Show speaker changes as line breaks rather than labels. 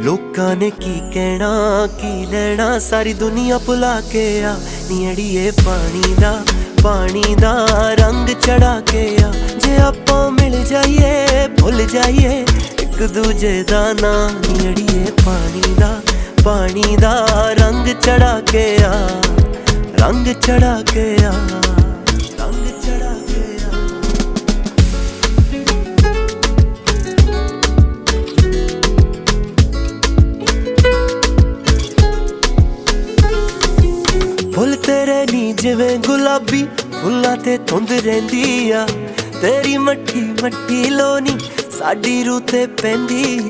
लोकां ने की कहना की लेना, सारी दुनिया भुला के आ नी अड़िए पानी दा रंग चढ़ा के आ। जे आपां मिल जाइए भुल जाइए एक दूजे दा नां, नी अड़िए पानी दा रंग चढ़ा के आ, रंग चढ़ा के आ, रंग चढ़ा के आ। फुल तेरे नी जिवें गुलाबी फुल्लां ते धुंद रहिंदी आ, तेरी मट्ठी मट्ठी लोनी साडी रूह ते पैंदी।